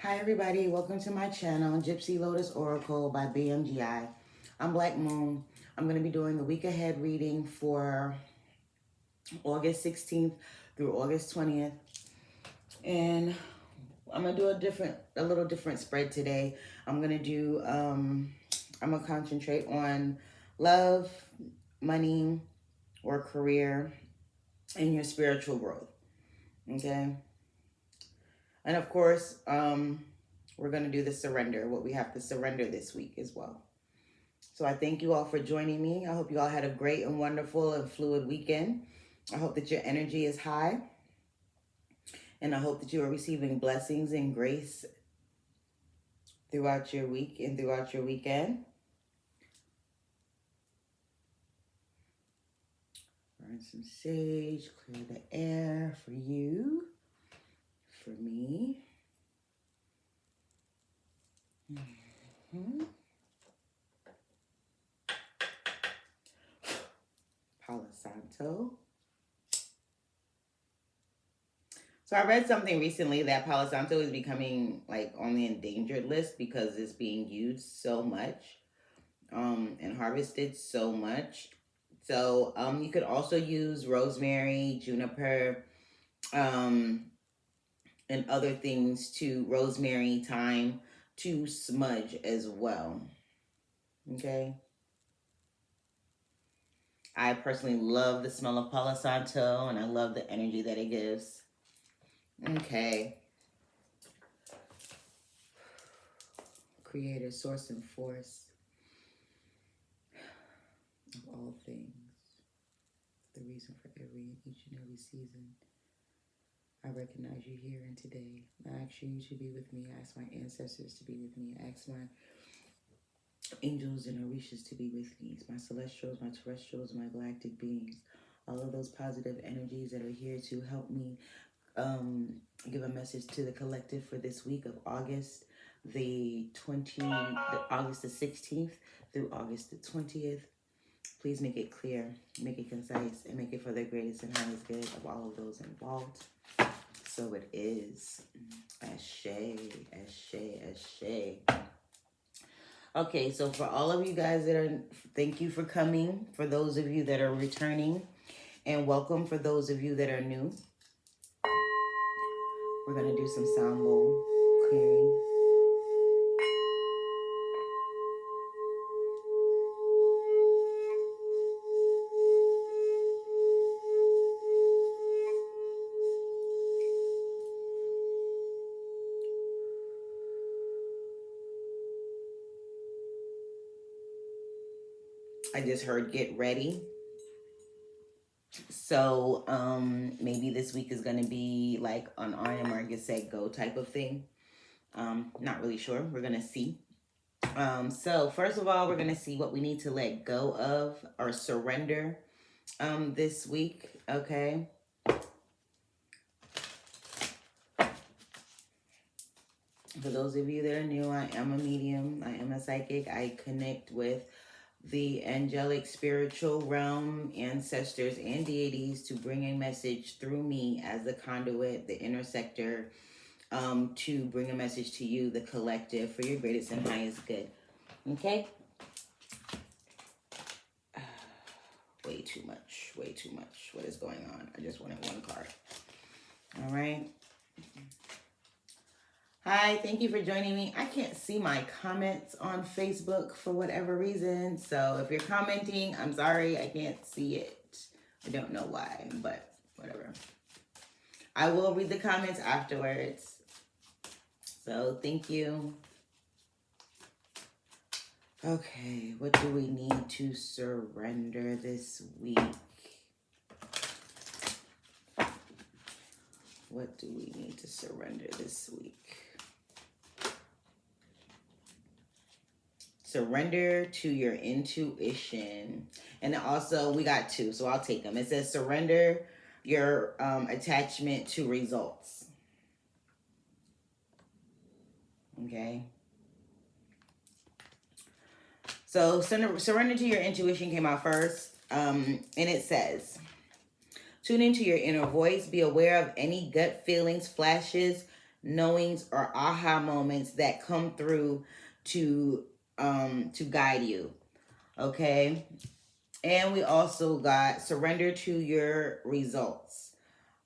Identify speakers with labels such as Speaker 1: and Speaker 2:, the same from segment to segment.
Speaker 1: Hi everybody, welcome to my channel, Gypsy Lotus Oracle by BMGI. I'm Black Moon. I'm going to be doing the week ahead reading for August 16th through August 20th. And I'm going to do a little different spread today. I'm going to concentrate on love, money, or career, and your spiritual growth. Okay? And of course, we're going to do the surrender, what we have to surrender this week as well. So I thank you all for joining me. I hope you all had a great and wonderful and fluid weekend. I hope that your energy is high. And I hope that you are receiving blessings and grace throughout your week and throughout your weekend. Burn some sage, clear the air for you, for me. Palo Santo. So I read something recently that Palo Santo is becoming like on the endangered list because it's being used so much and harvested so much. So you could also use rosemary, juniper, and other things to rosemary, thyme to smudge as well. Okay. I personally love the smell of Palo Santo and I love the energy that it gives. Okay. Creator, source, and force of all things. The reason for each and every season. I recognize you here and today. I ask you to be with me. I ask my ancestors to be with me. I ask my angels and orishas to be with me. My celestials, my terrestrials, my galactic beings. All of those positive energies that are here to help me give a message to the collective for this week of August August the 16th through August the 20th. Please make it clear, make it concise, and make it for the greatest and highest good of all of those involved. So it is. Ashe, ashe, ashe. Okay, so for all of you guys thank you for coming. For those of you that are returning, and welcome for those of you that are new. We're going to do some sound bowl clearing. I just heard get ready. So maybe this week is going to be like an Iron or Get Set Go type of thing. Not really sure. We're going to see. So first of all, we're going to see what we need to let go of or surrender this week. Okay. For those of you that are new, I am a medium. I am a psychic. I connect with the angelic spiritual realm, ancestors, and deities to bring a message through me as the conduit, the intersector, to bring a message to you, the collective, for your greatest and highest good. Okay? Way too much. Way too much. What is going on? I just wanted one card. All right. Hi, thank you for joining me. I can't see my comments on Facebook for whatever reason. So if you're commenting, I'm sorry, I can't see it. I don't know why, but whatever. I will read the comments afterwards. So thank you. Okay, what do we need to surrender this week? What do we need to surrender this week? Surrender to your intuition. And also, we got two, so I'll take them. It says surrender your attachment to results. Okay. So surrender to your intuition came out first. And it says, tune into your inner voice. Be aware of any gut feelings, flashes, knowings, or aha moments that come through to guide you. Okay. And we also got surrender to your results.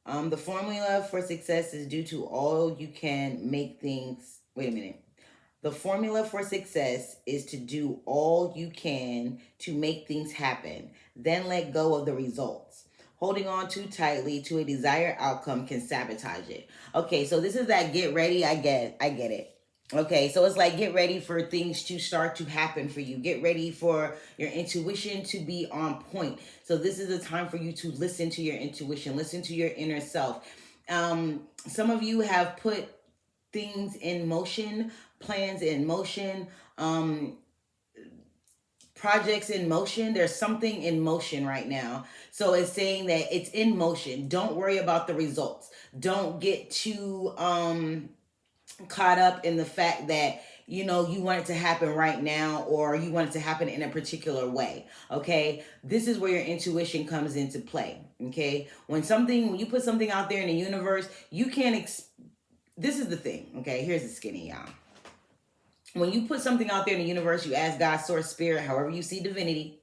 Speaker 1: The formula for success is due to all you can make things. Wait a minute. The formula for success is to do all you can to make things happen, then let go of the results. Holding on too tightly to a desired outcome can sabotage it. Okay, so this is that get ready. I get it. Okay, so it's like get ready for things to start to happen for you. Get ready for your intuition to be on point. So this is a time for you to listen to your intuition, listen to your inner self. Some of you have put things in motion, plans in motion, projects in motion. There's something in motion right now. So it's saying that it's in motion. Don't worry about the results. Don't get too caught up in the fact that you want it to happen right now, or you want it to happen in a particular way. Okay, this is where your intuition comes into play. Okay, when you put something out there in the universe, you can't this is the thing. Okay, here's the skinny, y'all. When you put something out there in the universe, you ask God, source, spirit, however you see divinity,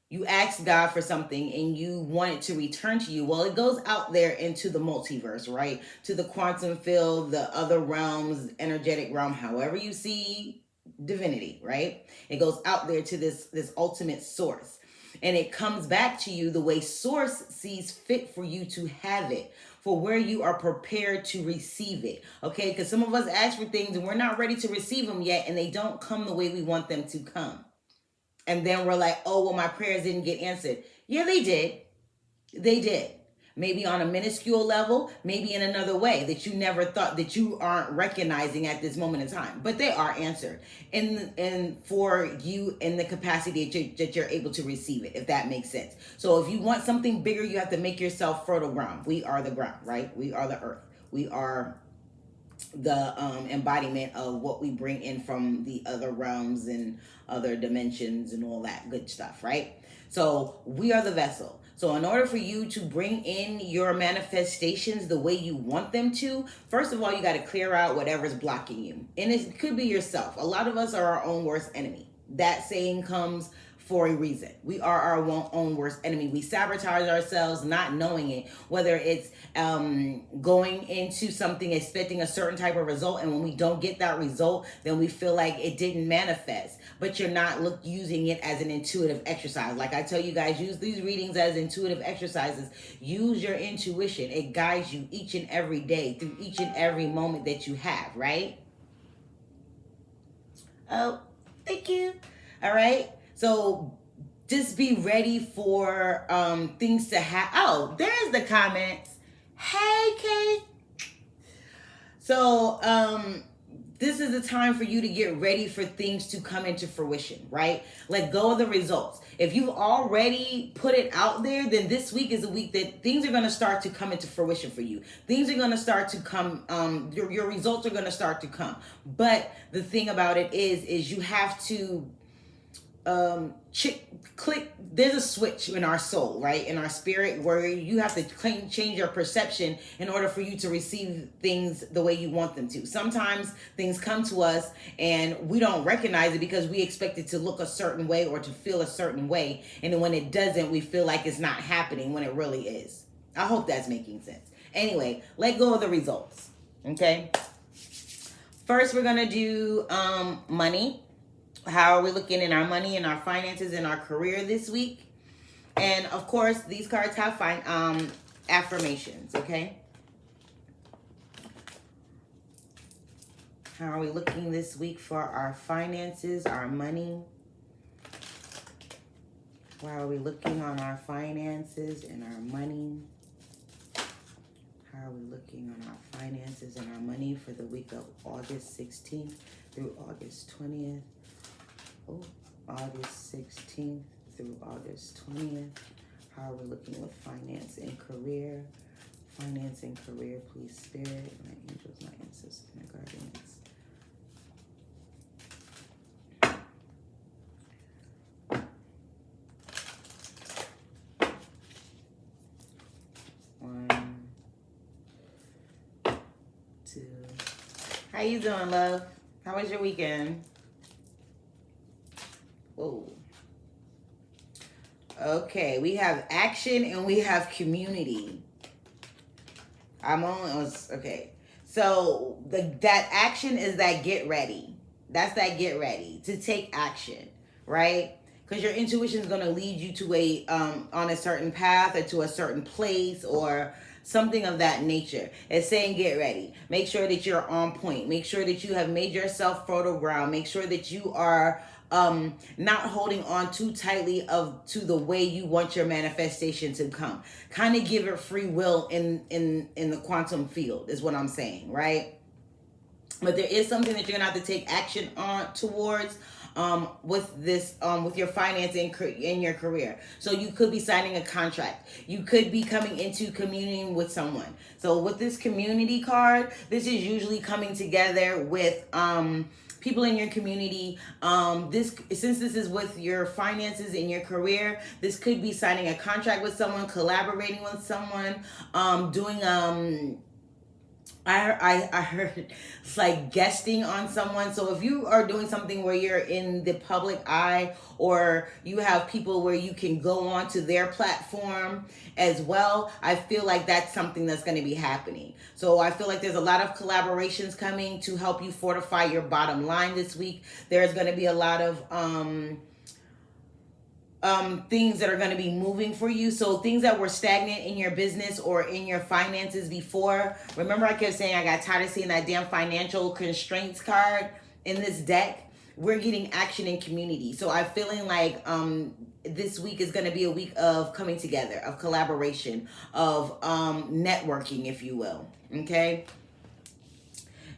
Speaker 1: you ask God for something and you want it to return to you. Well, it goes out there into the multiverse, right? To the quantum field, the other realms, energetic realm, however you see divinity, right? It goes out there to this ultimate source. And it comes back to you the way source sees fit for you to have it, for where you are prepared to receive it. Okay, because some of us ask for things and we're not ready to receive them yet, and they don't come the way we want them to come. And then we're like, oh, well, my prayers didn't get answered. Yeah, they did. They did. Maybe on a minuscule level, maybe in another way that you never thought, that you aren't recognizing at this moment in time. But they are answered. And for you in the capacity that you're able to receive it, if that makes sense. So if you want something bigger, you have to make yourself fertile ground. We are the ground, right? We are the earth. We are the embodiment of what we bring in from the other realms and other dimensions and all that good stuff, right? So we are the vessel. So in order for you to bring in your manifestations the way you want them to, first of all, you got to clear out whatever's blocking you. And it could be yourself. A lot of us are our own worst enemy. That saying comes for a reason. We are our own worst enemy. We sabotage ourselves not knowing it, whether it's going into something expecting a certain type of result, and when we don't get that result, then we feel like it didn't manifest. But you're not using it as an intuitive exercise. Like I tell you guys, use these readings as intuitive exercises. Use your intuition. It guides you each and every day through each and every moment that you have, right? Oh, thank you. All right. So just be ready for things to happen. Oh, there's the comments. Hey, Kate. So this is the time for you to get ready for things to come into fruition, right? Let go of the results. If you've already put it out there, then this week is a week that things are going to start to come into fruition for you. Things are going to start to come. Your results are going to start to come. But the thing about it is you have to click. There's a switch in our soul, right, in our spirit, where you have to change your perception in order for you to receive things the way you want them to. Sometimes things come to us and we don't recognize it because we expect it to look a certain way or to feel a certain way, and then when it doesn't, we feel like it's not happening when it really is. I hope that's making sense. Anyway, let go of the results. Okay, first we're gonna do money. How are we looking in our money and our finances and our career this week? And of course, these cards have affirmations, okay? How are we looking this week for our finances, our money? How are we looking on our finances and our money? How are we looking on our finances and our money for the week of August 16th through August 20th? Oh, August 16th through August 20th. How are we looking with finance and career? Finance and career, please, Spirit, my angels, my ancestors, my guardians. One, two, How you doing, love? How was your weekend? Whoa. Okay, we have action and we have community. Okay. So that action is that get ready. That's that get ready to take action, right? Because your intuition is going to lead you to a on a certain path or to a certain place or something of that nature. It's saying get ready. Make sure that you're on point. Make sure that you have made yourself fertile ground. Make sure that you are not holding on too tightly to the way you want your manifestation to come. Kind of give it free will in the quantum field is what I'm saying, right? But there is something that you're gonna have to take action on towards with this with your finance in your career. So you could be signing a contract. You could be coming into communing with someone. So with this community card, this is usually coming together with people in your community. Since this is with your finances in your career, this could be signing a contract with someone, collaborating with someone, doing I heard it's like guesting on someone. So if you are doing something where you're in the public eye or you have people where you can go on to their platform as well, I feel like that's something that's going to be happening. So I feel like there's a lot of collaborations coming to help you fortify your bottom line this week. There's going to be a lot of things that are going to be moving for you. So things that were stagnant in your business or in your finances before. Remember I kept saying I got tired of seeing that damn financial constraints card in this deck. We're getting action in community. So I'm feeling like this week is going to be a week of coming together, of collaboration, of networking, if you will. Okay?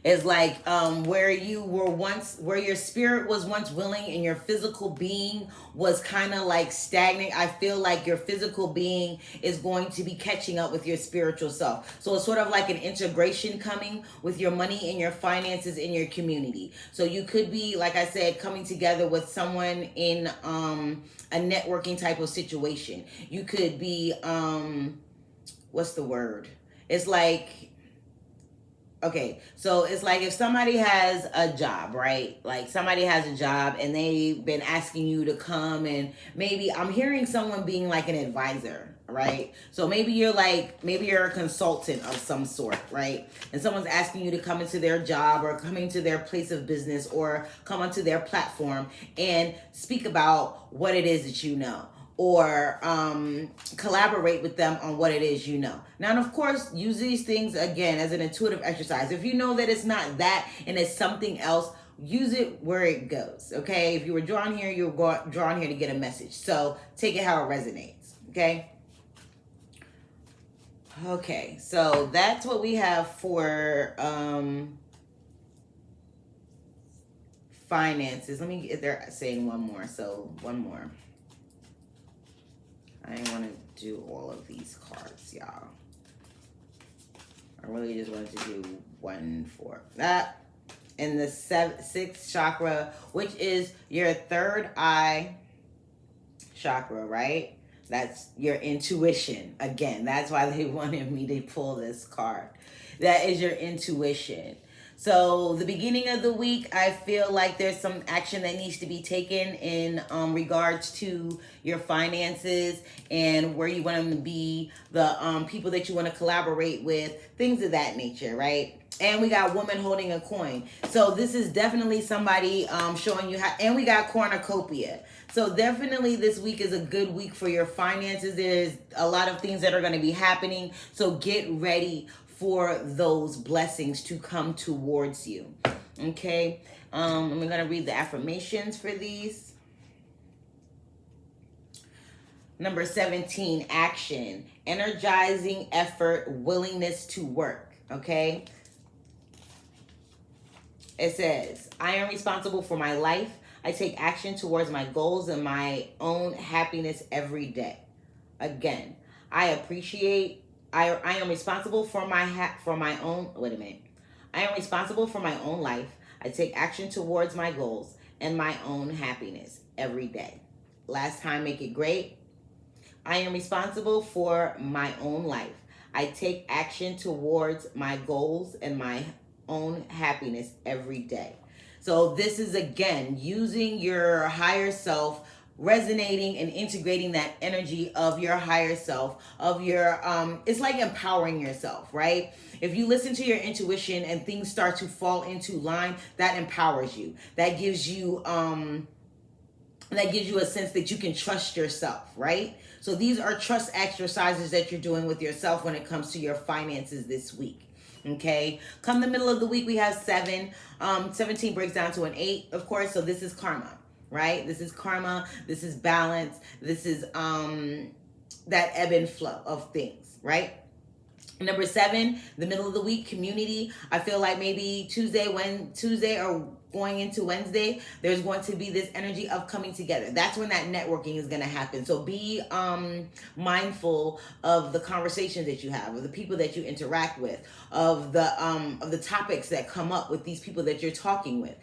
Speaker 1: Is like where your spirit was once willing and your physical being was kind of like stagnant. I feel like your physical being is going to be catching up with your spiritual self. So it's sort of like an integration coming with your money and your finances in your community. So you could be, like I said, coming together with someone in a networking type of situation. You could be, what's the word? It's like, okay, so it's like if somebody has a job, right? Like somebody has a job and they've been asking you to come, and maybe I'm hearing someone being like an advisor, right? So maybe you're a consultant of some sort, right? And someone's asking you to come into their job or come into their place of business or come onto their platform and speak about what it is that you know, or collaborate with them on what it is you know. Now, and of course, use these things again as an intuitive exercise. If you know that it's not that and it's something else, use it where it goes, okay? If you were drawn here, you were drawn here to get a message. So take it how it resonates, okay? Okay, so that's what we have for finances. Let me, they're saying one more, so one more. I didn't want to do all of these cards, y'all. I really just wanted to do one for that. And the sixth chakra, which is your third eye chakra, right? That's your intuition. Again, that's why they wanted me to pull this card. That is your intuition. So the beginning of the week, I feel like there's some action that needs to be taken in regards to your finances and where you want them to be, the people that you want to collaborate with, things of that nature, right? And we got woman holding a coin. So this is definitely somebody showing you how, and we got cornucopia. So definitely this week is a good week for your finances. There's a lot of things that are going to be happening. So get ready for those blessings to come towards you. Okay. I'm going to read the affirmations for these. Number 17, action, energizing effort, willingness to work. Okay. It says, I am responsible for my life. I take action towards my goals and my own happiness every day. Again, I am responsible for my own, wait a minute. I am responsible for my own life. I take action towards my goals and my own happiness every day. Last time, make it great. I am responsible for my own life. I take action towards my goals and my own happiness every day. So this is, again, using your higher self, resonating and integrating that energy of your higher self, of your it's like empowering yourself, right? If you listen to your intuition and things start to fall into line, that empowers you. That gives you a sense that you can trust yourself, right? So these are trust exercises that you're doing with yourself when it comes to your finances this week. Okay, come the middle of the week, we have 7. 17 breaks down to an 8, of course. So this is karma, right? This is karma. This is balance. This is that ebb and flow of things, right? Number 7, the middle of the week, community. I feel like maybe Tuesday or going into Wednesday, there's going to be this energy of coming together. That's when that networking is going to happen. So be mindful of the conversations that you have, of the people that you interact with, of the topics that come up with these people that you're talking with.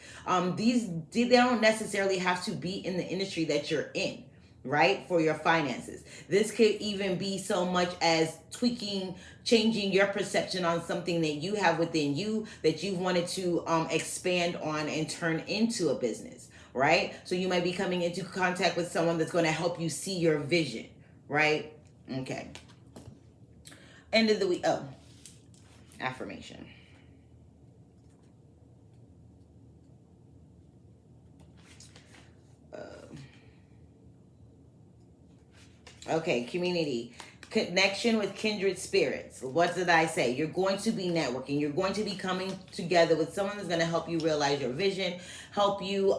Speaker 1: They don't necessarily have to be in the industry that you're in, right? For your finances. This could even be so much as changing your perception on something that you have within you that you've wanted to expand on and turn into a business, right? So you might be coming into contact with someone that's going to help you see your vision, right? Okay. End of the week. Oh, affirmation. Okay, community. Connection with kindred spirits. What did I say? You're going to be networking. You're going to be coming together with someone that's going to help you realize your vision, help you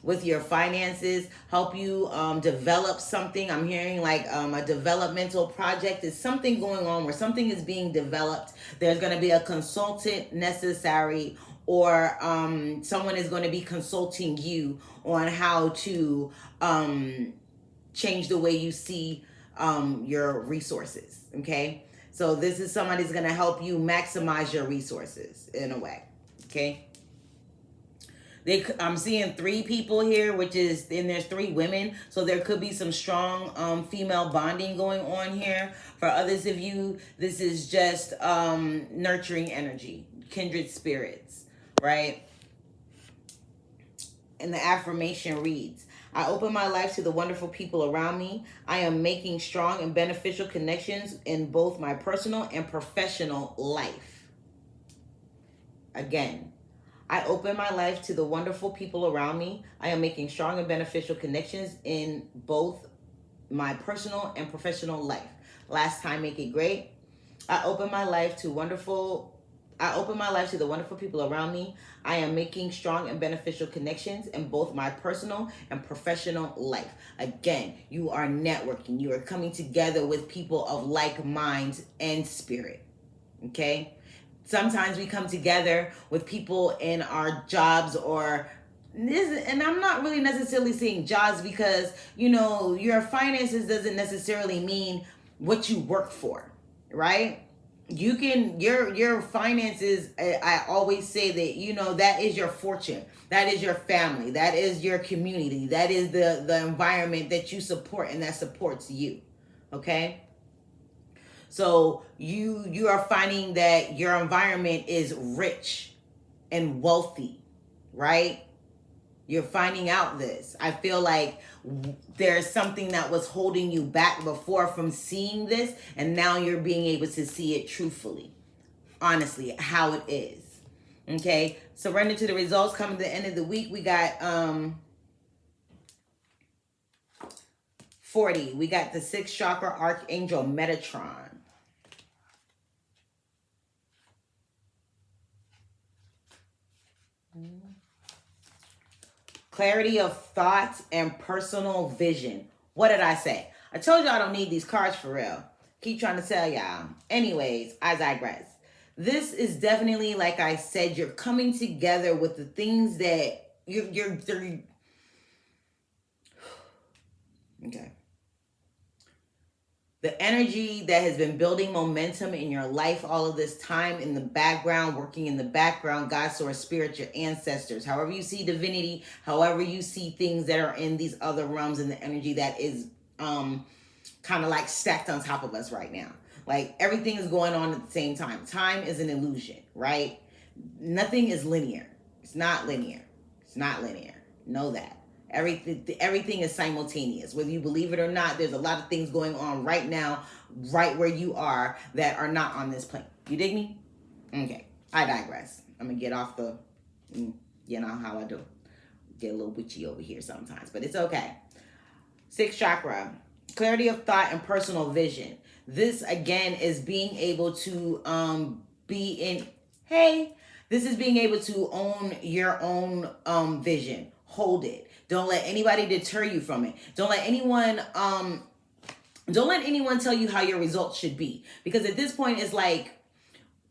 Speaker 1: with your finances, help you develop something. I'm hearing like a developmental project. Is something going on where something is being developed. There's going to be a consultant necessary, or someone is going to be consulting you on how to change the way you see your resources. Okay, so this is somebody's going to help you maximize your resources in a way. Okay, I'm seeing 3 people here, and there's 3 women, so there could be some strong female bonding going on here. For others of you, this is just nurturing energy, kindred spirits, right? And the affirmation reads, I open my life to the wonderful people around me. I am making strong and beneficial connections in both my personal and professional life. Again, I open my life to the wonderful people around me. I am making strong and beneficial connections in both my personal and professional life. Last time, make it great. I open my life to the wonderful people around me. I am making strong and beneficial connections in both my personal and professional life. Again, you are networking. You are coming together with people of like mind and spirit. Okay? Sometimes we come together with people in our jobs, and I'm not really necessarily saying jobs because, your finances doesn't necessarily mean what you work for, right? You can, your finances, I always say that, that is your fortune. That is your family. That is your community. That is the environment that you support and that supports you. Okay? So you are finding that your environment is rich and wealthy, right? You're finding out this. I feel like there's something that was holding you back before from seeing this, and now you're being able to see it truthfully, honestly, how it is. Okay? Surrender to the results. Coming to the end of the week, we got 40. We got the 6th chakra archangel Metatron. Clarity of thoughts and personal vision. What did I say? I told y'all I don't need these cards for real. Keep trying to tell y'all. Anyways, I digress. This is definitely, like I said, you're coming together with the things that you're okay. The energy that has been building momentum in your life all of this time, in the background, working in the background, God, source, spirit, your ancestors, however you see divinity, however you see things that are in these other realms, and the energy that is kind of like stacked on top of us right now. Like everything is going on at the same time. Time is an illusion, right? Nothing is linear. It's not linear. It's not linear. Know that. Everything is simultaneous. Whether you believe it or not, there's a lot of things going on right now, right where you are, that are not on this plane. You dig me? Okay. I digress. I'm going to get off the, you know how I do. Get a little witchy over here sometimes, but it's okay. Sixth chakra, clarity of thought and personal vision. This again is being able to be in, this is being able to own your own vision. Hold it. Don't let anybody deter you from it. Don't let anyone tell you how your results should be. Because at this point it's like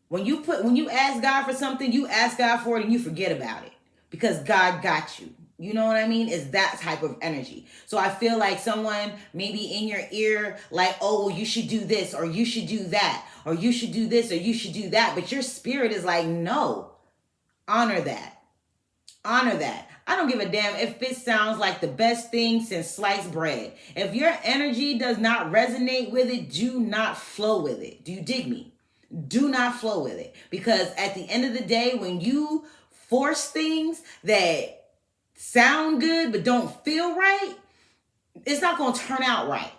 Speaker 1: when you ask God for something, you ask God for it and you forget about it. Because God got you. You know what I mean? It's that type of energy. So I feel like someone maybe in your ear, like, oh, well, you should do this, or you should do that, or you should do this, or you should do that. But your spirit is like, no, honor that. Honor that. I don't give a damn if it sounds like the best thing since sliced bread. If your energy does not resonate with it, do not flow with it. Do you dig me? Do not flow with it. Because at the end of the day, when you force things that sound good but don't feel right, it's not going to turn out right.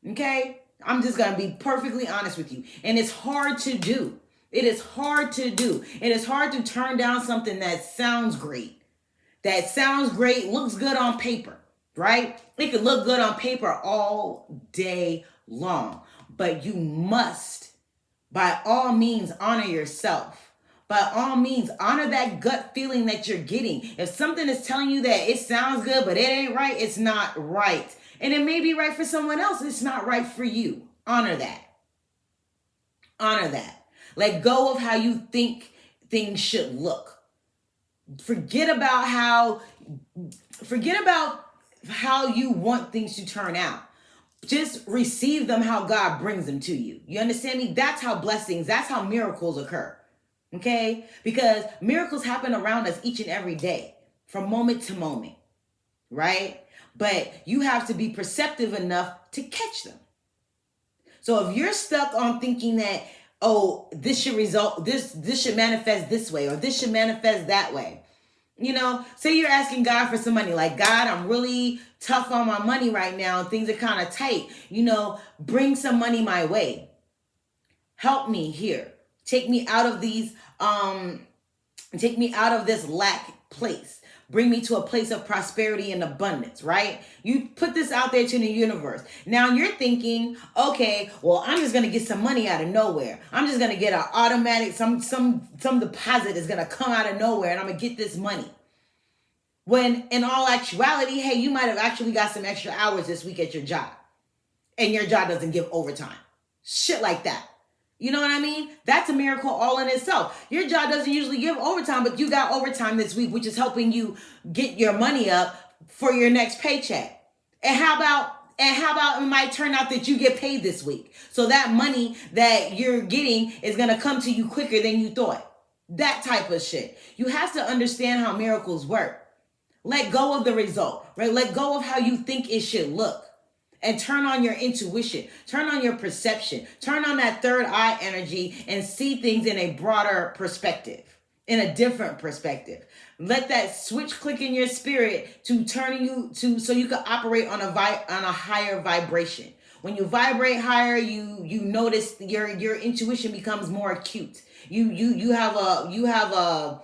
Speaker 1: Okay? I'm just going to be perfectly honest with you. And it's hard to do. It is hard to do. It is hard to turn down something that sounds great. That sounds great, looks good on paper, right? It could look good on paper all day long. But you must, by all means, honor yourself. By all means, honor that gut feeling that you're getting. If something is telling you that it sounds good, but it ain't right, it's not right. And it may be right for someone else, it's not right for you. Honor that. Honor that. Let go of how you think things should look. Forget about how you want things to turn out. Just receive them how God brings them to you. You understand me? That's how that's how miracles occur. Okay? Because miracles happen around us each and every day, from moment to moment, right? But you have to be perceptive enough to catch them. So if you're stuck on thinking that, oh, this should manifest this way, or this should manifest that way. You know, say you're asking God for some money, like, God, I'm really tough on my money right now. Things are kind of tight. You know, bring some money my way. Help me here. Take me out of this lack place. Bring me to a place of prosperity and abundance, right? You put this out there to the universe. Now you're thinking, okay, well, I'm just going to get some money out of nowhere. I'm just going to get an automatic, some deposit is going to come out of nowhere and I'm going to get this money. When in all actuality, hey, you might have actually got some extra hours this week at your job and your job doesn't give overtime. Shit like that. You know what I mean? That's a miracle all in itself. Your job doesn't usually give overtime, but you got overtime this week, which is helping you get your money up for your next paycheck. And how about it might turn out that you get paid this week? So that money that you're getting is going to come to you quicker than you thought. That type of shit. You have to understand how miracles work. Let go of the result, right? Let go of how you think it should look. And turn on your intuition, turn on your perception, turn on that third eye energy and see things in a broader perspective, in a different perspective. Let that switch click in your spirit to turn you to so you can operate on a higher vibration. When you vibrate higher, you notice your intuition becomes more acute. You have a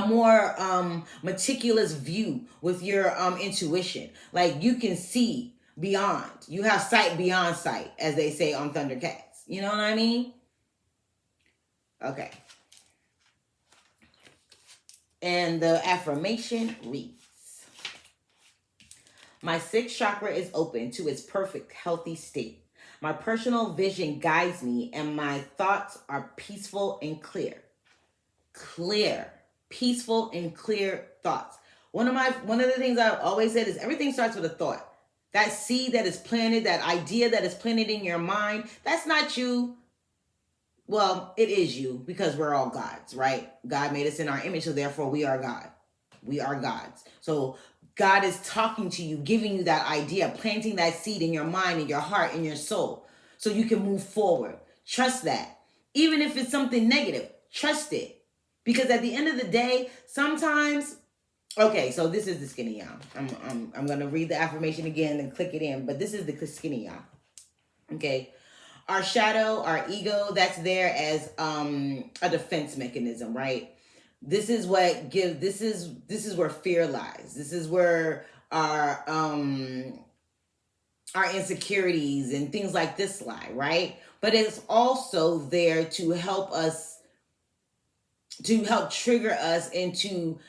Speaker 1: more meticulous view with your intuition. Like you can see beyond. You have sight beyond sight, as they say on Thundercats. You know what I mean? Okay. And the affirmation reads, my sixth chakra is open to its perfect, healthy state. My personal vision guides me and my thoughts are peaceful and clear. Clear. Peaceful and clear thoughts. One of the things I've always said is everything starts with a thought. That seed that is planted, that idea that is planted in your mind, that's not you. Well, it is you because we're all gods, right? God made us in our image, so therefore we are God. We are gods. So God is talking to you, giving you that idea, planting that seed in your mind, in your heart, in your soul, so you can move forward. Trust that. Even if it's something negative, trust it. Because at the end of the day, sometimes, okay, so this is the skinny y'all. I'm gonna read the affirmation again and click it in, but this is the skinny y'all. Okay. Our shadow, our ego, that's there as a defense mechanism, right? This is what gives this is where fear lies. This is where our insecurities and things like this lie, right? But it's also there to help us, to help trigger us into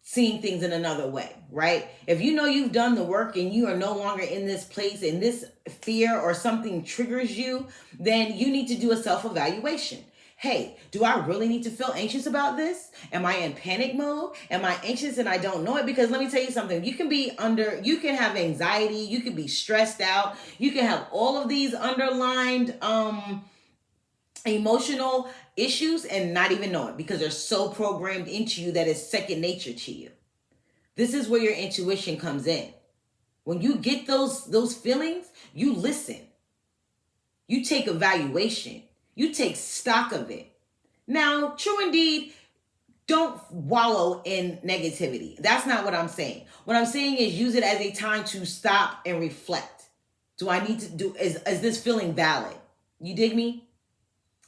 Speaker 1: seeing things in another way, right? If you know you've done the work and you are no longer in this place and this fear or something triggers you, then you need to do a self-evaluation. Hey, do I really need to feel anxious about this? Am I in panic mode? Am I anxious and I don't know it? Because let me tell you something, you can have anxiety, you can be stressed out, you can have all of these underlined emotional issues and not even know it because they're so programmed into you that it's second nature to you. This is where your intuition comes in. When you get those feelings, you listen. You take evaluation. You take stock of it. Now, true indeed, don't wallow in negativity. That's not what I'm saying. What I'm saying is use it as a time to stop and reflect. Do I need to do, is this feeling valid? You dig me?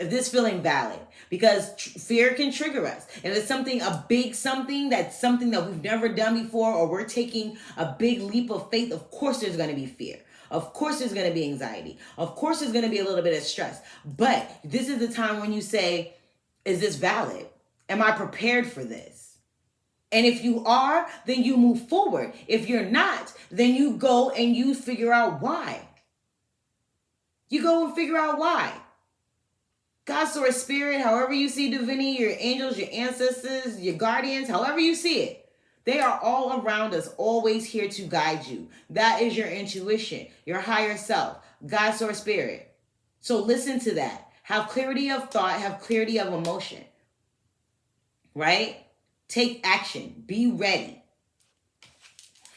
Speaker 1: Is this feeling valid? Because fear can trigger us. If it's something, a big something, that's something that we've never done before, or we're taking a big leap of faith, of course there's going to be fear. Of course there's going to be anxiety. Of course there's going to be a little bit of stress. But this is the time when you say, is this valid? Am I prepared for this? And if you are, then you move forward. If you're not, then you go and you figure out why. You go and figure out why. God, source, spirit, however you see divinity, your angels, your ancestors, your guardians, however you see it, they are all around us, always here to guide you. That is your intuition, your higher self, God, source, spirit. So listen to that. Have clarity of thought, have clarity of emotion, right? Take action. Be ready.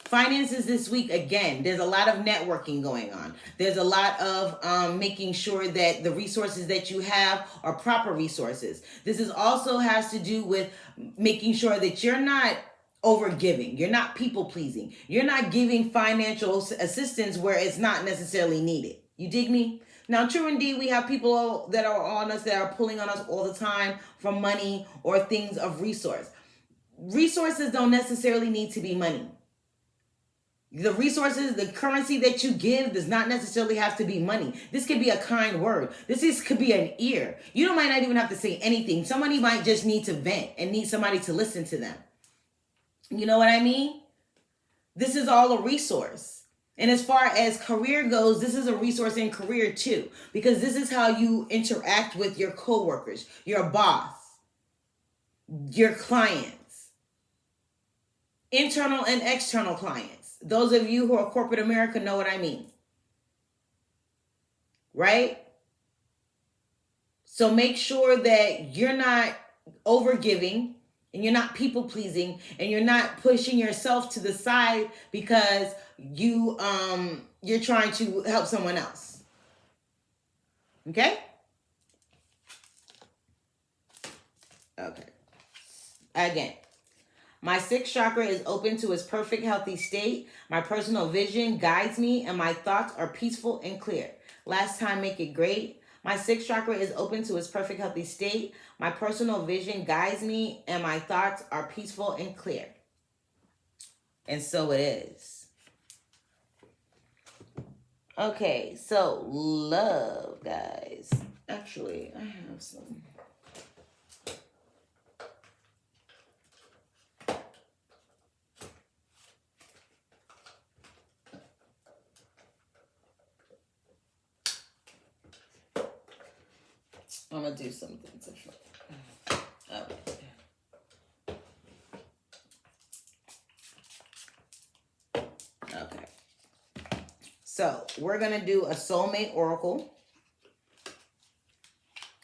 Speaker 1: Finances this week, again, there's a lot of networking going on. There's a lot of making sure that the resources that you have are proper resources. This is also has to do with making sure that you're not over giving. You're not people pleasing. You're not giving financial assistance where it's not necessarily needed. You dig me? Now, true indeed, we have people that are on us, that are pulling on us all the time for money or things of resource. Resources don't necessarily need to be money. The resources, the currency that you give does not necessarily have to be money. This could be a kind word. Could be an ear. You might not even have to say anything. Somebody might just need to vent and need somebody to listen to them. You know what I mean? This is all a resource. And as far as career goes, this is a resource in career too, because this is how you interact with your coworkers, your boss, your clients, internal and external clients. Those of you who are corporate America know what I mean. Right? So make sure that you're not overgiving and you're not people pleasing and you're not pushing yourself to the side because you're trying to help someone else. Okay? Okay. Again. My sixth chakra is open to its perfect healthy state. My personal vision guides me and my thoughts are peaceful and clear. Last time, make it great. My sixth chakra is open to its perfect healthy state. My personal vision guides me and my thoughts are peaceful and clear. And so it is. Okay, so love, guys. Actually, I have some. I'm going to do something different. Okay. So we're going to do a soulmate oracle.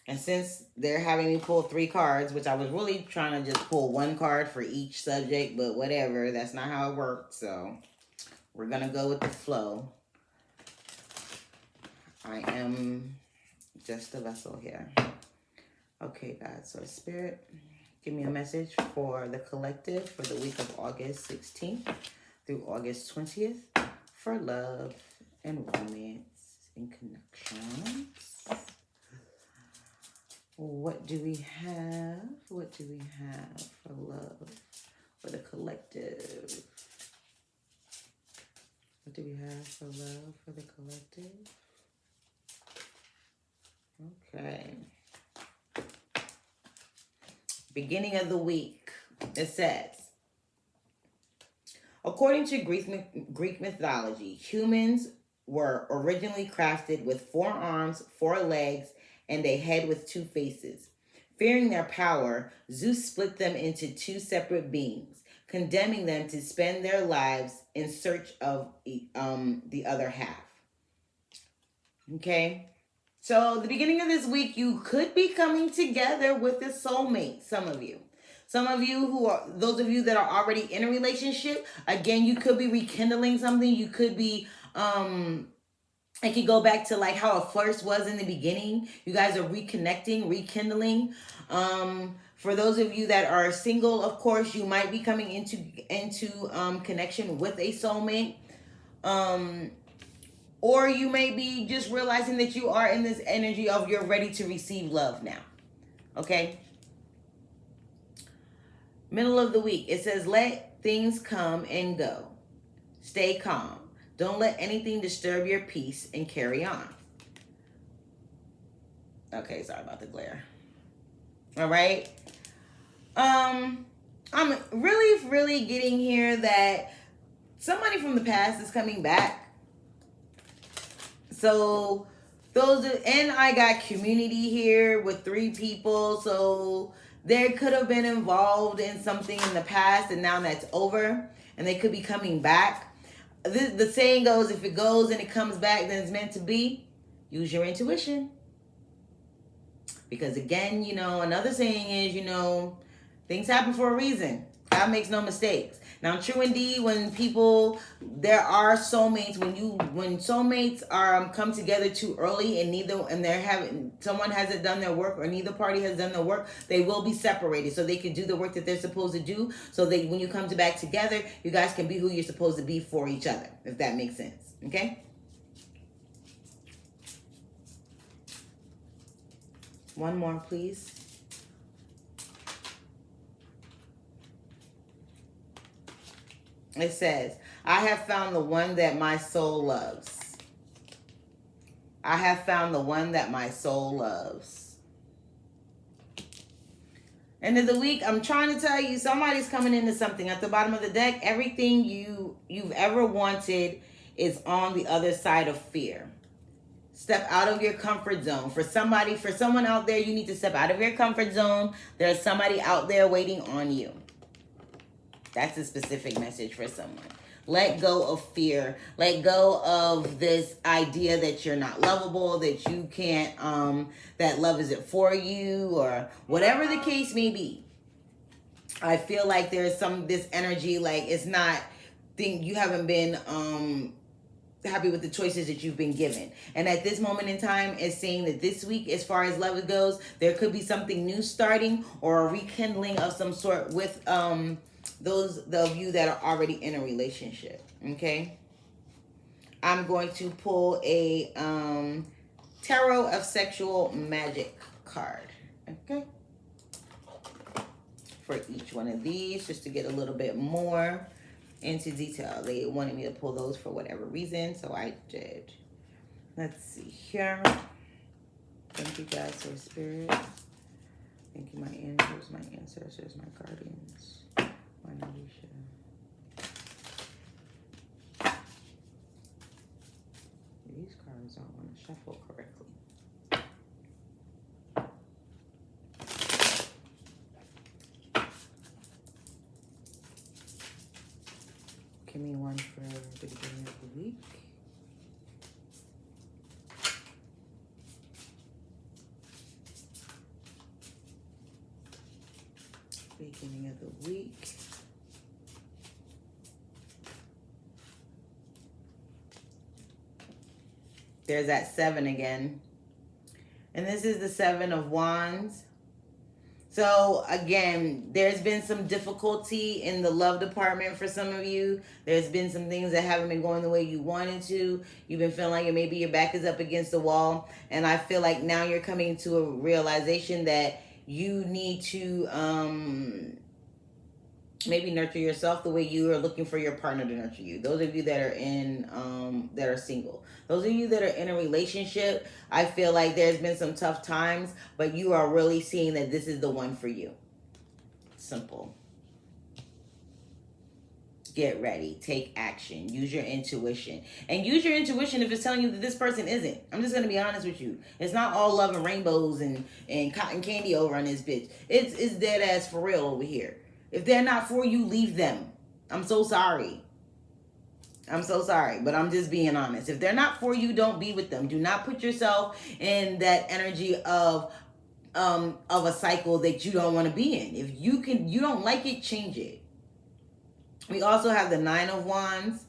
Speaker 1: And since they're having me pull 3 cards, which I was really trying to just pull 1 card for each subject, but whatever, that's not how it works. So we're going to go with the flow. I am just a vessel here. Okay, God, so spirit, Give me a message for the collective for the week of August 16th through August 20th for love and romance and connections. What do we have? What do we have for love for the collective? What do we have for love for the collective? Okay. Beginning of the week. It says, according to Greek mythology, humans were originally crafted with 4 arms, 4 legs, and a head with 2 faces. Fearing their power, Zeus split them into 2 separate beings, condemning them to spend their lives in search of the other half. Okay? So the beginning of this week, you could be coming together with a soulmate, some of you. Some of you who are, those of you that are already in a relationship, again, you could be rekindling something. You could be, it could go back to like how it first was in the beginning. You guys are reconnecting, rekindling. For those of you that are single, of course, you might be coming into connection with a soulmate. Or you may be just realizing that you are in this energy of you're ready to receive love now. Okay? Middle of the week, it says, let things come and go. Stay calm. Don't let anything disturb your peace and carry on. Okay, sorry about the glare. All right. I'm really getting here that somebody from the past is coming back. So and I got community here with 3 people. So they could have been involved in something in the past and now that's over and they could be coming back. The saying goes, if it goes and it comes back, then it's meant to be. Use your intuition. Because again, another saying is, things happen for a reason. God makes no mistakes. Now, true indeed, when there are soulmates, when soulmates are come together too early and someone hasn't done their work or neither party has done their work, they will be separated so they can do the work that they're supposed to do. So that when you come back together, you guys can be who you're supposed to be for each other, if that makes sense. Okay. One more, please. It says, I have found the one that my soul loves. I have found the one that my soul loves. End of the week, I'm trying to tell you, somebody's coming into something. At the bottom of the deck, everything you've ever wanted is on the other side of fear. Step out of your comfort zone. For someone out there, you need to step out of your comfort zone. There's somebody out there waiting on you. That's a specific message for someone. Let go of fear. Let go of this idea that you're not lovable, that you can't, that love isn't for you, or whatever the case may be. I feel like there's this energy, like it's not, you haven't been, happy with the choices that you've been given. And at this moment in time, it's saying that this week, as far as love goes, there could be something new starting or a rekindling of some sort with those of you that are already in a relationship. Okay, I'm going to pull a Tarot of Sexual Magic card. Okay, for each one of these, just to get a little bit more into detail. They wanted me to pull those for whatever reason, so I did. Let's see here. Thank you guys for spirit. Thank you, my angels, my ancestors, my guardians, my Narisha. These cards don't want to shuffle correctly. Give me one for the beginning of the week. Beginning of the week. There's that 7 again. And this is the 7 of Wands. So again, there's been some difficulty in the love department for some of you. There's been some things that haven't been going the way you wanted to. You've been feeling like maybe your back is up against the wall. And I feel like now you're coming to a realization that you need to maybe nurture yourself the way you are looking for your partner to nurture you. Those of you that are in that are single, those of you that are in a relationship, I feel like there's been some tough times, but you are really seeing that this is the one for you. Simple. Get ready, take action, use your intuition, and use your intuition if it's telling you that this person isn't. I'm just gonna be honest with you. It's not all love and rainbows and cotton candy over on this bitch. It's dead ass for real over here. If they're not for you, leave them. I'm so sorry. I'm so sorry, but I'm just being honest. If they're not for you, don't be with them. Do not put yourself in that energy of a cycle that you don't want to be in. If you don't like it, change it. We also have the Nine of Wands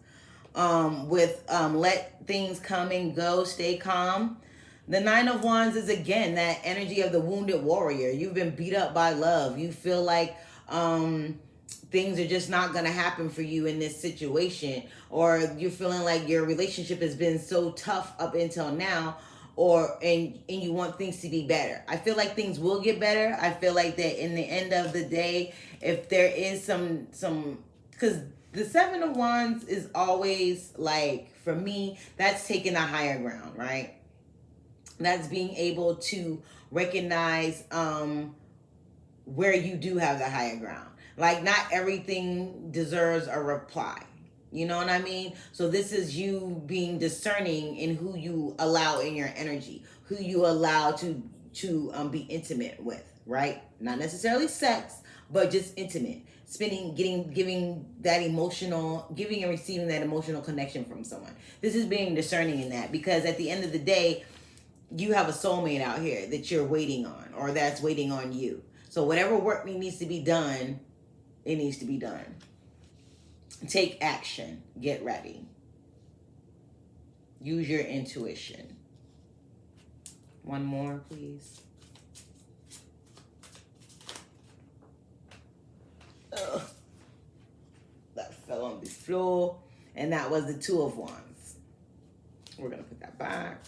Speaker 1: with let things come and go, stay calm. The Nine of Wands is again that energy of the wounded warrior. You've been beat up by love. You feel like things are just not gonna happen for you in this situation, or you're feeling like your relationship has been so tough up until now, and you want things to be better. I feel like things will get better. I feel like that in the end of the day, if there is some because the Seven of Wands is always like, for me, that's taking a higher ground, right? That's being able to recognize where you do have the higher ground. Like, not everything deserves a reply. You know what I mean? So this is you being discerning in who you allow in your energy, who you allow to be intimate with, right? Not necessarily sex, but just intimate. Giving that emotional, giving and receiving that emotional connection from someone. This is being discerning in that, because at the end of the day, you have a soulmate out here that you're waiting on, or that's waiting on you. So whatever work needs to be done, it needs to be done. Take action. Get ready. Use your intuition. One more, please. Ugh. That fell on the floor. And that was the Two of Wands. We're going to put that back.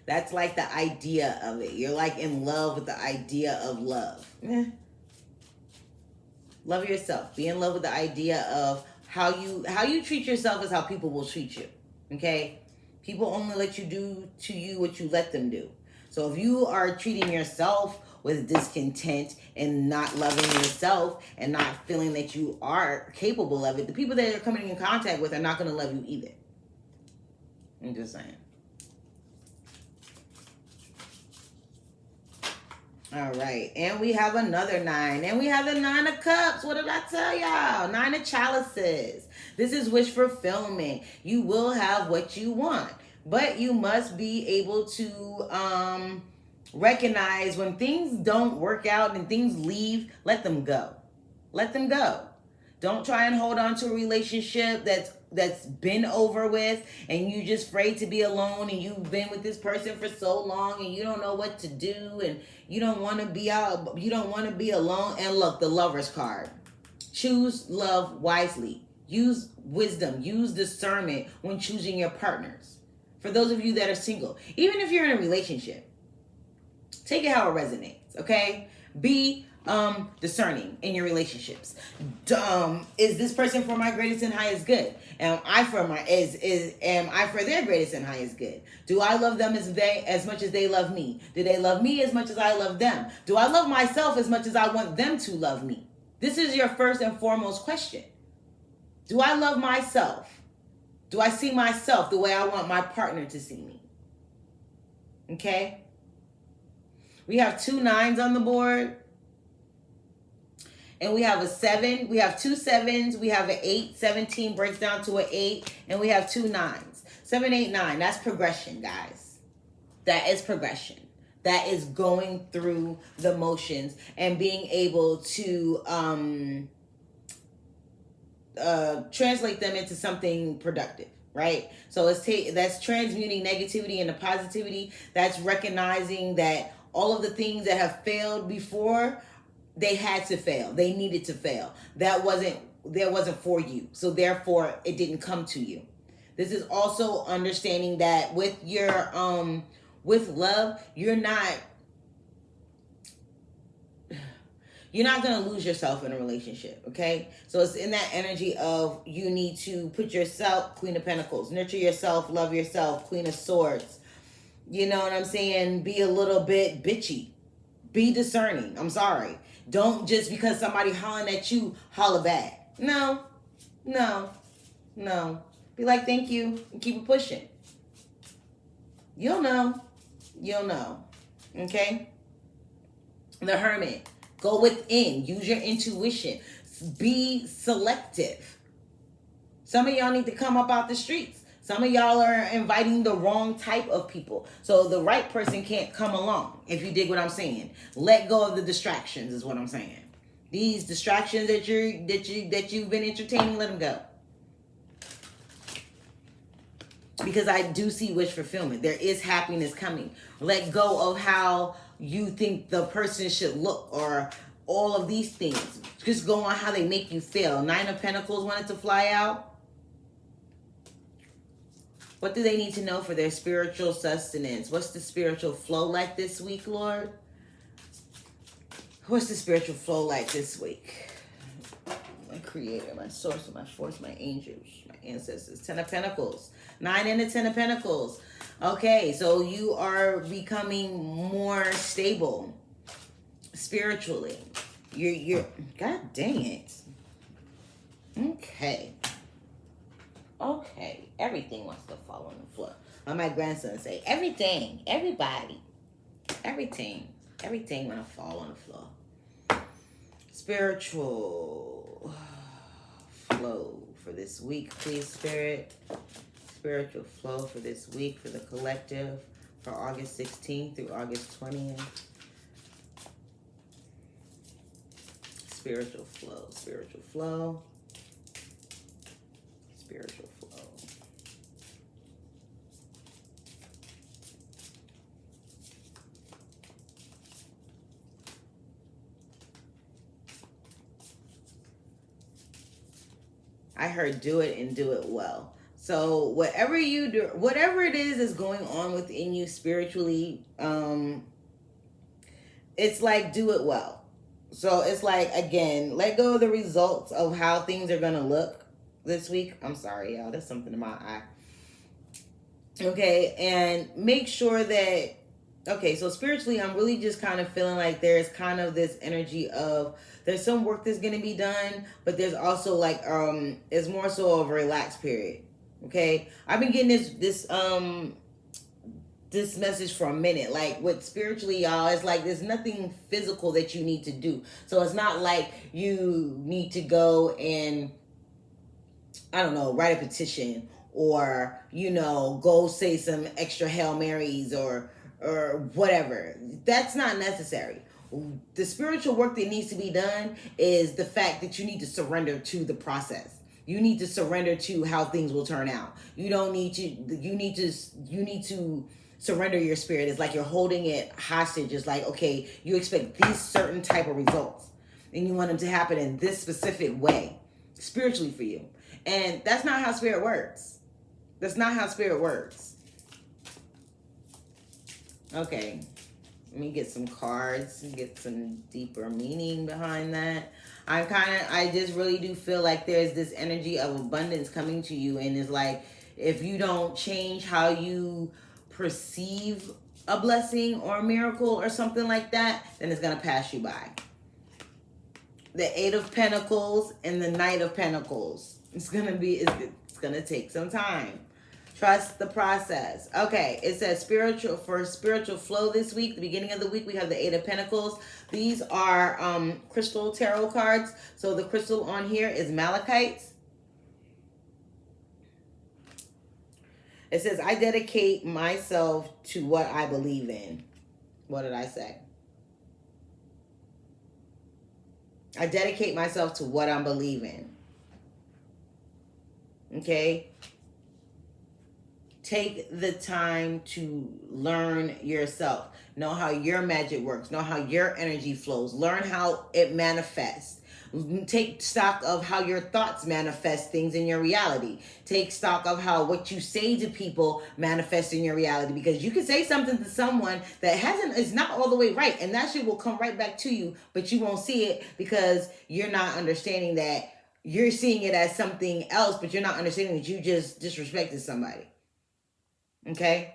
Speaker 1: That's like the idea of it. You're like in love with the idea of love. Love yourself. Be in love with the idea of how you treat yourself is how people will treat you. Okay? People only let you do to you what you let them do. So if you are treating yourself with discontent and not loving yourself and not feeling that you are capable of it, the people that you're coming in contact with are not going to love you either. I'm just saying. All right, and we have another 9, and we have the 9 of Cups. What did I tell y'all? 9 of Chalices. This is wish fulfillment. You will have what you want, but you must be able to recognize when things don't work out and things leave. Let them go. Let them go. Don't try and hold on to a relationship that's been over with, and you just afraid to be alone, and you've been with this person for so long and you don't know what to do, and you don't want to be out, you don't want to be alone. And look, the Lover's card. Choose love wisely. Use wisdom, use discernment when choosing your partners. For those of you that are single, even if you're in a relationship, take it how it resonates, okay? Be discerning in your relationships. Is this person for my greatest and highest good? Am I for their greatest and highest good? Do I love them as much as they love me? Do they love me as much as I love them? Do I love myself as much as I want them to love me? This is your first and foremost question. Do I love myself? Do I see myself the way I want my partner to see me? Okay? We have 2 9s on the board. And we have a 7. We have 2 7s. We have an 8. 17 breaks down to an 8. And we have 2 9s. 7, 8, 9. That's progression, guys. That is progression. That is going through the motions and being able to translate them into something productive, right? So that's transmuting negativity into positivity. That's recognizing that all of the things that have failed before, they had to fail. They needed to fail. That wasn't for you. So therefore it didn't come to you. This is also understanding that with your with love, you're not going to lose yourself in a relationship, okay? So it's in that energy of you need to put yourself, Queen of Pentacles, nurture yourself, love yourself, Queen of Swords. You know what I'm saying? Be a little bit bitchy. Be discerning. I'm sorry. Don't just because somebody hollering at you, holler back. No, no, no. Be like, thank you, and keep it pushing. You'll know. You'll know. Okay? The Hermit. Go within. Use your intuition. Be selective. Some of y'all need to come up out the streets. Some of y'all are inviting the wrong type of people. So the right person can't come along, if you dig what I'm saying. Let go of the distractions is what I'm saying. These distractions that you've been entertaining, let them go. Because I do see wish fulfillment. There is happiness coming. Let go of how you think the person should look or all of these things. Just go on how they make you feel. 9 of Pentacles wanted to fly out. What do they need to know for their spiritual sustenance? What's the spiritual flow like this week, Lord? What's the spiritual flow like this week? My creator, my source, my force, my angels, my ancestors. 10 of Pentacles. 9 and the 10 of Pentacles. Okay, so you are becoming more stable spiritually. You're God dang it. Okay. Okay. Everything wants to fall on the floor. My grandson say, everything, everybody, everything want to fall on the floor. Spiritual flow for this week, please, Spirit. Spiritual flow for this week for the collective for August 16th through August 20th. Spiritual flow, spiritual flow, spiritual flow. I heard do it and do it well. So whatever you do, whatever it is going on within you spiritually, it's like do it well. So it's like, again, let go of the results of how things are going to look this week. I'm sorry, y'all. There's something in my eye. Okay. And make sure that, okay, so spiritually, I'm really just kind of feeling like there's kind of this energy of there's some work that's going to be done, but there's also like, it's more so of a relaxed period. Okay. I've been getting this message for a minute. Like with spiritually, y'all, it's like there's nothing physical that you need to do. So it's not like you need to go and, I don't know, write a petition or, you know, go say some extra Hail Marys or whatever. That's not necessary. The spiritual work that needs to be done is the fact that you need to surrender to the process. You need to surrender to how things will turn out. You don't need to, you need to surrender your spirit. It's like you're holding it hostage. It's like, okay, you expect these certain type of results and you want them to happen in this specific way spiritually for you. And that's not how spirit works. That's not how spirit works. Okay. Let me get some cards and get some deeper meaning behind that. I just really do feel like there's this energy of abundance coming to you. And it's like, if you don't change how you perceive a blessing or a miracle or something like that, then it's going to pass you by. The 8 of Pentacles and the Knight of Pentacles. It's going to take some time. Trust the process. Okay, it says spiritual flow this week. The beginning of the week, we have the 8 of Pentacles. These are crystal tarot cards. So the crystal on here is malachite. It says, I dedicate myself to what I believe in. What did I say? I dedicate myself to what I'm believing. Okay? Take the time to learn yourself. Know how your magic works. Know how your energy flows. Learn how it manifests. Take stock of how your thoughts manifest things in your reality. Take stock of how what you say to people manifests in your reality, because you can say something to someone that is not all the way right, and that shit will come right back to you, but you won't see it because you're not understanding that you're seeing it as something else, but you're not understanding that you just disrespected somebody. Okay?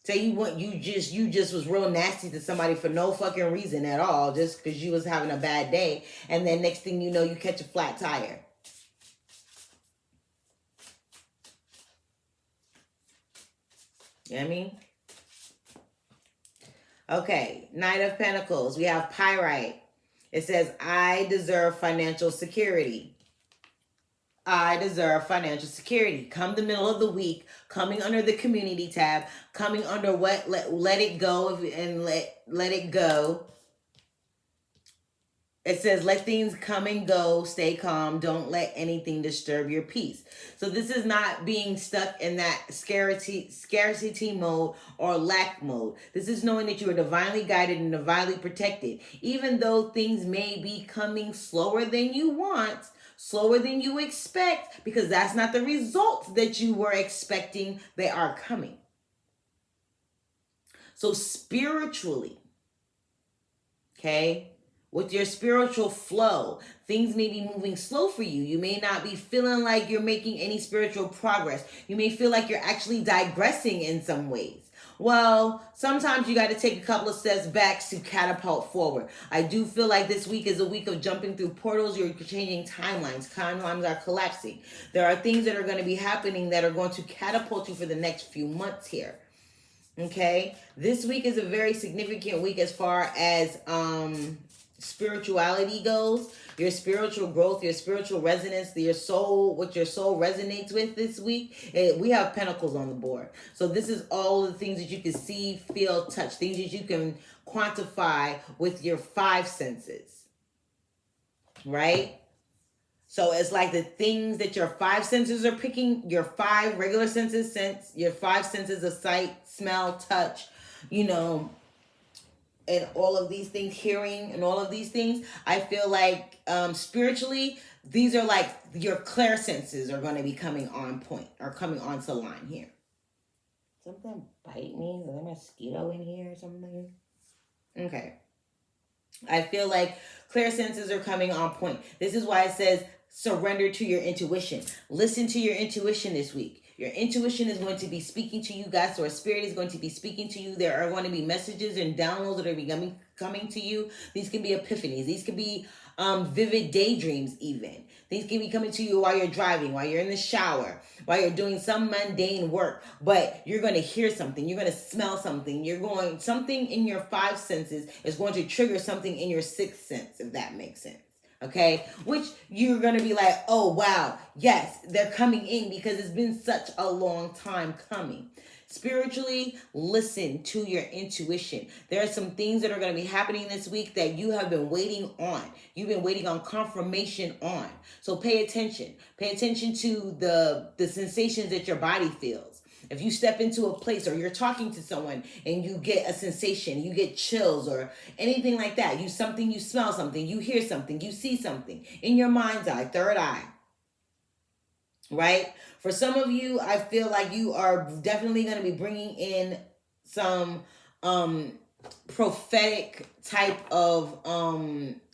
Speaker 1: Say you just was real nasty to somebody for no fucking reason at all, just because you was having a bad day, and then next thing you know, you catch a flat tire. You know what I mean? Okay, Knight of Pentacles. We have Pyrite. It says, I deserve financial security. I deserve financial security. Come the middle of the week, coming under the community tab, coming under what let it go and let it go. It says, let things come and go, stay calm, don't let anything disturb your peace. So this is not being stuck in that scarcity mode or lack mode. This is knowing that you are divinely guided and divinely protected. Even though things may be coming slower than you want, slower than you expect, because that's not the results that you were expecting, they are coming. So spiritually, okay, with your spiritual flow, things may be moving slow for you. You may not be feeling like you're making any spiritual progress. You may feel like you're actually digressing in some ways. Well, sometimes you got to take a couple of steps back to catapult forward. I do feel like this week is a week of jumping through portals. You're changing timelines. Timelines are collapsing. There are things that are going to be happening that are going to catapult you for the next few months here. Okay? This week is a very significant week as far as spirituality goes. Your spiritual growth, your spiritual resonance, your soul, what your soul resonates with this week. We have pentacles on the board. So this is all the things that you can see, feel, touch, things that you can quantify with your five senses. Right? So it's like the things that your five senses are picking, your five regular senses your five senses of sight, smell, touch, and all of these things, hearing and all of these things. I feel like spiritually, these are like your clair senses are going to be coming on point or coming onto the line here. Something bite me? Is there a mosquito in here or something? Okay. I feel like clair senses are coming on point. This is why it says surrender to your intuition. Listen to your intuition this week. Your intuition is going to be speaking to you guys, or spirit is going to be speaking to you. There are going to be messages and downloads that are coming to you. These can be epiphanies. These could be vivid daydreams even. These can be coming to you while you're driving, while you're in the shower, while you're doing some mundane work. But you're going to hear something. You're going to smell something. Something in your five senses is going to trigger something in your sixth sense, if that makes sense. Okay, which you're going to be like, oh, wow, yes, they're coming in because it's been such a long time coming. Spiritually, listen to your intuition. There are some things that are going to be happening this week that you have been waiting on. You've been waiting on confirmation on. So pay attention. Pay attention to the sensations that your body feels. If you step into a place or you're talking to someone and you get a sensation, you get chills or anything like that, you smell something, you hear something, you see something in your mind's eye, third eye, right? For some of you, I feel like you are definitely going to be bringing in some prophetic type of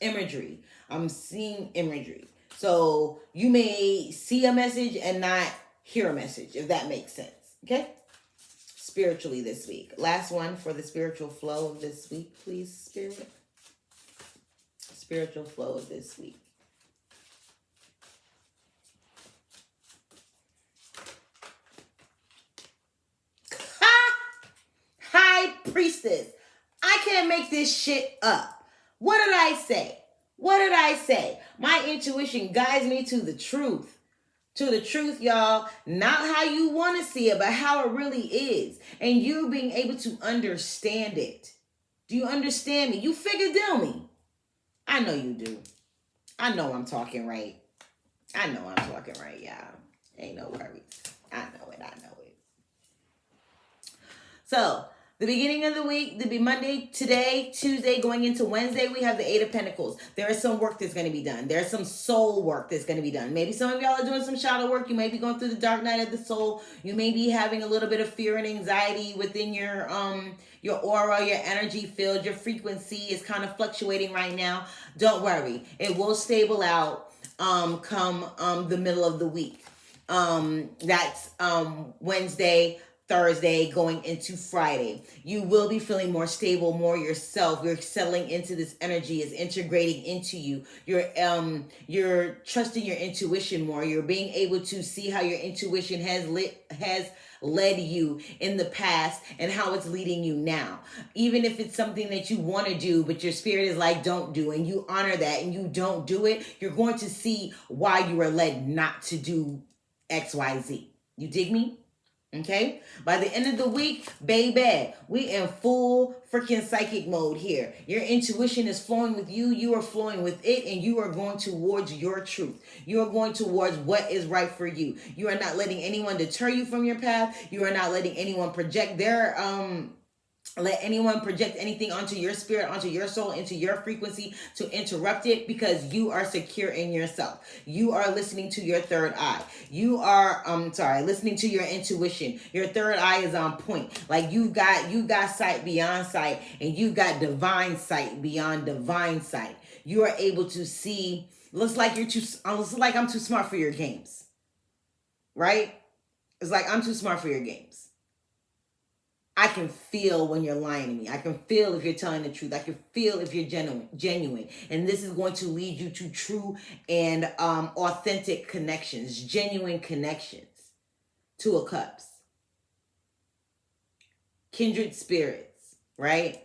Speaker 1: imagery. I'm seeing imagery. So you may see a message and not hear a message, if that makes sense. Okay? Spiritually this week. Last one for the spiritual flow of this week, please, Spirit. Spiritual flow of this week. High Priestess. I can't make this shit up. What did I say? What did I say? My intuition guides me to the truth. To the truth, y'all. Not how you want to see it, but how it really is. And you being able to understand it. Do you understand me? You figure deal me. I know you do. I know I'm talking right. I know I'm talking right, y'all. Ain't no worries. I know it. So, the beginning of the week, the Monday, today, Tuesday, going into Wednesday, we have the Eight of Pentacles. There is some work that's going to be done. There's some soul work that's going to be done. Maybe some of y'all are doing some shadow work. You may be going through the dark night of the soul. You may be having a little bit of fear and anxiety within your aura, your energy field. Your frequency is kind of fluctuating right now. Don't worry. It will stable out come the middle of the week. That's Wednesday, Thursday, going into Friday. You will be feeling more stable, more yourself. You're settling into this energy, is integrating into you. You're trusting your intuition more. You're being able to see how your intuition has led you in the past and how it's leading you now. Even if it's something that you want to do, but your spirit is like, don't do, and you honor that and you don't do it, you're going to see why you were led not to do XYZ. You dig me? Okay, by the end of the week, baby, we in full freaking psychic mode here. Your intuition is flowing with you. You are flowing with it, and you are going towards your truth. You are going towards what is right for you. You are not letting anyone deter you from your path. You are not letting anyone project let anyone project anything onto your spirit, onto your soul, into your frequency to interrupt it, because you are secure in yourself. You are listening to your third eye. You are, listening to your intuition. Your third eye is on point. Like you got sight beyond sight, and you've got divine sight beyond divine sight. You are able to see, looks like I'm too smart for your games. Right? It's like, I'm too smart for your games. I can feel when you're lying to me. I can feel if you're telling the truth. I can feel if you're genuine. And this is going to lead you to true and authentic connections, genuine connections. Two of Cups. Kindred spirits, right?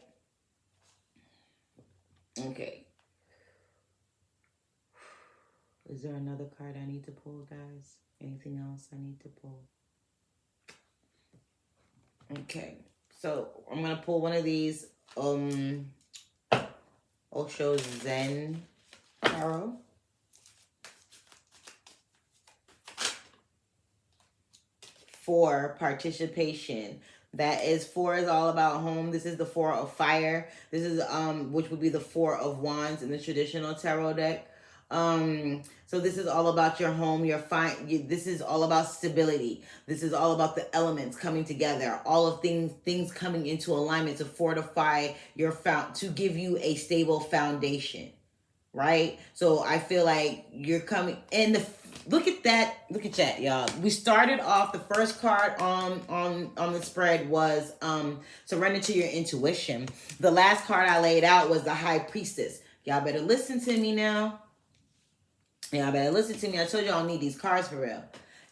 Speaker 1: Okay. Is there another card I need to pull, guys? Anything else I need to pull? Okay, so I'm gonna pull one of these Osho Zen Tarot. For participation. Four is all about home. This is the Four of Fire. This is which would be the Four of Wands in the traditional tarot deck. So this is all about your home, this is all about stability. This is all about the elements coming together, all of things coming into alignment to fortify to give you a stable foundation, right? So I feel like you're coming, and look at that, y'all. We started off, the first card on the spread was surrender to your intuition. The last card I laid out was the High Priestess. Y'all better listen to me now. Y'all better listen to me. I told y'all I need these cards for real.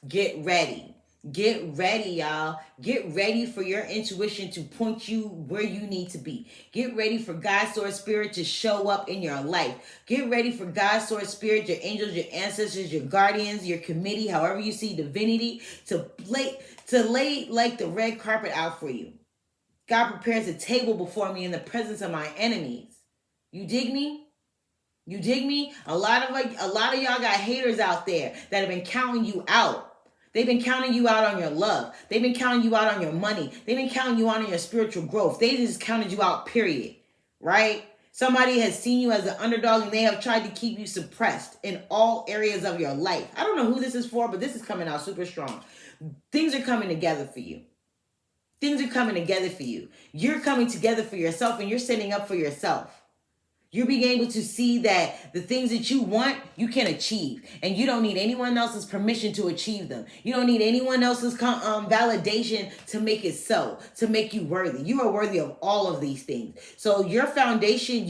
Speaker 1: Get ready. Get ready, y'all. Get ready for your intuition to point you where you need to be. Get ready for God's Source Spirit to show up in your life. Get ready for God's Source Spirit, your angels, your ancestors, your guardians, your committee, however you see divinity, to lay like the red carpet out for you. God prepares a table before me in the presence of my enemies. You dig me? You dig me? A lot of y'all got haters out there that have been counting you out. They've been counting you out on your love. They've been counting you out on your money. They've been counting you out on your spiritual growth. They just counted you out, period. Right? Somebody has seen you as an underdog, and they have tried to keep you suppressed in all areas of your life. I don't know who this is for, but this is coming out super strong. Things are coming together for you. Things are coming together for you. You're coming together for yourself, and you're setting up for yourself. You're being able to see that the things that you want, you can achieve. And you don't need anyone else's permission to achieve them. You don't need anyone else's validation to make it so, to make you worthy. You are worthy of all of these things. So your foundation,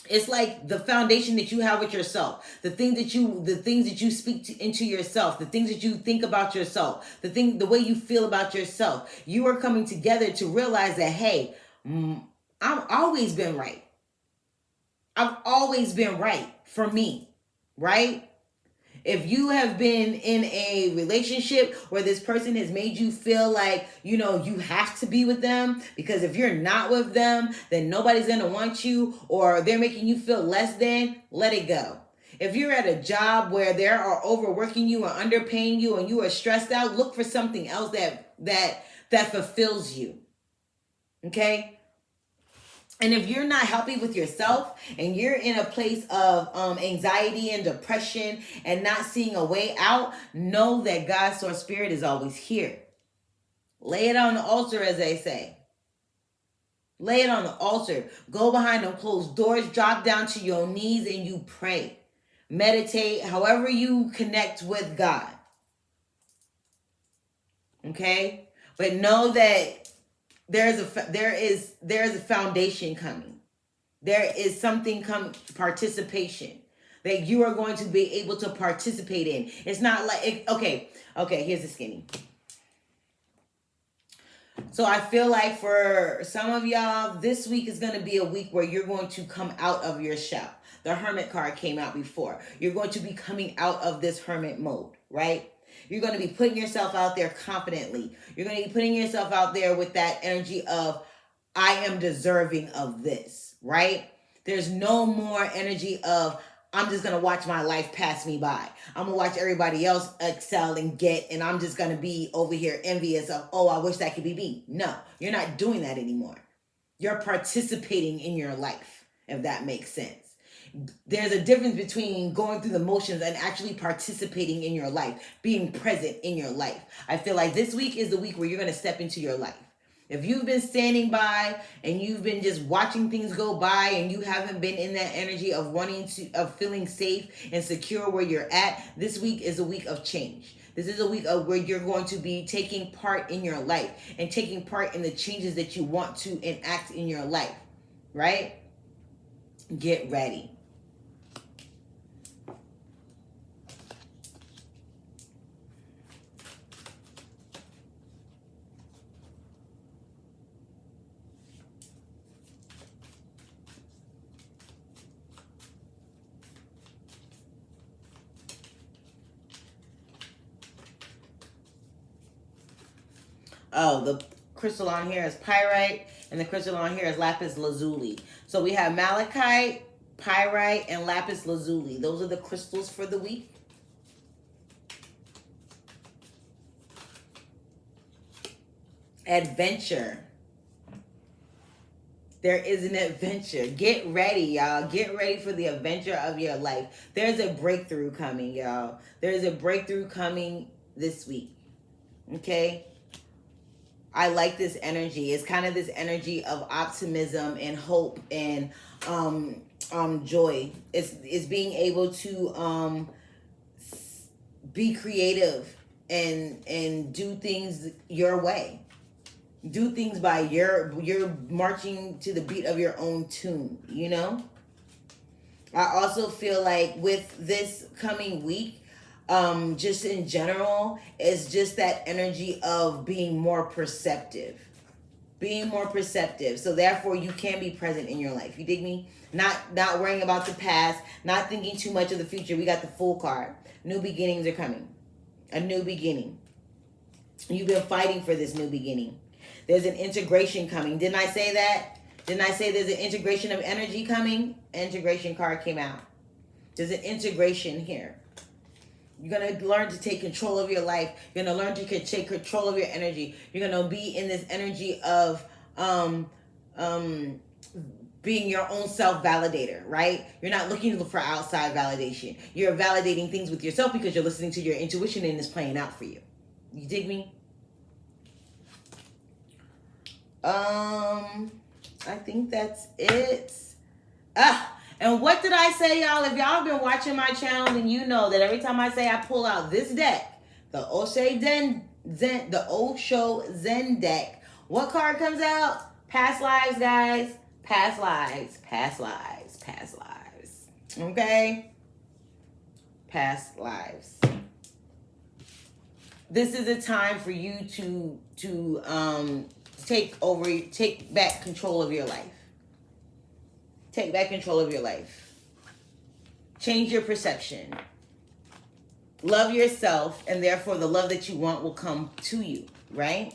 Speaker 1: it's like the foundation that you have with yourself, the things that you speak into yourself, the things that you think about yourself, the way you feel about yourself. You are coming together to realize that, hey, I've always been right. I've always been right for me, right? If you have been in a relationship where this person has made you feel like, you have to be with them, because if you're not with them, then nobody's going to want you, or they're making you feel less than, let it go. If you're at a job where they are overworking you or underpaying you and you are stressed out, look for something else that that fulfills you. Okay? And if you're not happy with yourself and you're in a place of anxiety and depression and not seeing a way out, know that God's source spirit is always here. Lay it on the altar, as they say. Lay it on the altar. Go behind them closed doors. Drop down to your knees and you pray. Meditate, however you connect with God. Okay? But know that there is a foundation coming. There is something coming, participation that you are going to be able to participate in. It's not like, okay, here's the skinny. So I feel like for some of y'all, this week is going to be a week where you're going to come out of your shell. The Hermit card came out before. You're going to be coming out of this hermit mode, right? You're going to be putting yourself out there confidently. You're going to be putting yourself out there with that energy of, I am deserving of this, right? There's no more energy of, I'm just going to watch my life pass me by. I'm going to watch everybody else excel and get, and I'm just going to be over here envious of, oh, I wish that could be me. No, you're not doing that anymore. You're participating in your life, if that makes sense. There's a difference between going through the motions and actually participating in your life, being present in your life. I feel like this week is the week where you're going to step into your life. If you've been standing by and you've been just watching things go by and you haven't been in that energy of feeling safe and secure where you're at, this week is a week of change. This is a week of where you're going to be taking part in your life and taking part in the changes that you want to enact in your life, right? Get ready. Oh, the crystal on here is pyrite, and the crystal on here is lapis lazuli. So we have malachite, pyrite, and lapis lazuli. Those are the crystals for the week. Adventure. There is an adventure. Get ready, y'all. Get ready for the adventure of your life. There's a breakthrough coming, y'all. There's a breakthrough coming this week. Okay? I like this energy. It's kind of this energy of optimism and hope and joy. It's being able to be creative and do things your way. Do things by you're marching to the beat of your own tune, you know? I also feel like with this coming week, just in general, it's just that energy of being more perceptive. Being more perceptive. So therefore you can be present in your life. You dig me? Not worrying about the past, not thinking too much of the future. We got the Fool card. New beginnings are coming. A new beginning. You've been fighting for this new beginning. There's an integration coming. Didn't I say that? Didn't I say there's an integration of energy coming? Integration card came out. There's an integration here. You're going to learn to take control of your life. You're going to learn to take control of your energy. You're going to be in this energy of being your own self-validator, right? You're not looking for outside validation. You're validating things with yourself because you're listening to your intuition and it's playing out for you. You dig me? I think that's it. And what did I say, y'all? If y'all have been watching my channel, then you know that every time I say I pull out this deck, the Osho Zen deck, what card comes out? Past lives, guys. Past lives, past lives, past lives. Okay? Past lives. This is a time for you to take back control of your life. Take back control of your life. Change your perception. Love yourself, and therefore the love that you want will come to you, right?